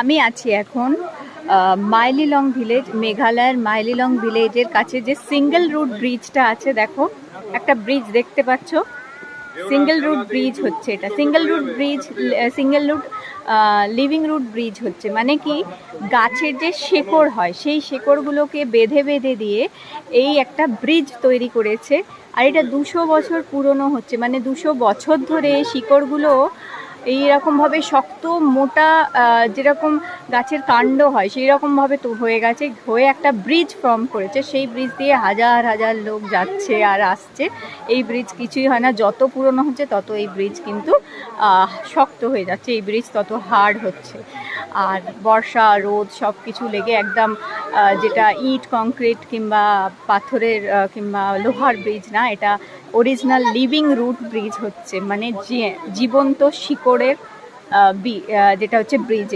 আমি আছি এখন মাইলিলং ভিলেজ, মেঘালয়ের মাইলিলং ভিলেজের কাছে যে সিঙ্গেল রুট ব্রিজটা আছে। দেখো, একটা ব্রিজ দেখতে পাচ্ছ, সিঙ্গেল রুট ব্রিজ হচ্ছে এটা। Single root bridge, single root living root bridge হচ্ছে মানে কি, গাছের যে শেকড় হয় সেই শেকড়গুলোকে বেঁধে বেঁধে দিয়ে এই একটা ব্রিজ তৈরি করেছে। আর এটা 200 বছর পুরনো হচ্ছে, মানে 200 বছর ধরে শিকড়গুলো এইরকমভাবে শক্ত মোটা, যেরকম গাছের কাণ্ড হয় সেই রকমভাবে তো হয়ে গেছে, হয়ে একটা ব্রিজ ফর্ম করেছে। সেই ব্রিজ দিয়ে হাজার হাজার লোক যাচ্ছে আর আসছে। এই ব্রিজ কিছুই হয় না, যত পুরনো হচ্ছে তত এই ব্রিজ কিন্তু শক্ত হয়ে যাচ্ছে, এই ব্রিজ তত হার্ড হচ্ছে। আর বর্ষা রোদ সব কিছু লেগে একদম, যেটা ইট কংক্রিট কিংবা পাথরের কিংবা লোহার ব্রিজ না, এটা অরিজিনাল লিভিং রুট ব্রিজ হচ্ছে, মানে জীবন্ত শিকড়ের যেটা হচ্ছে ব্রিজ।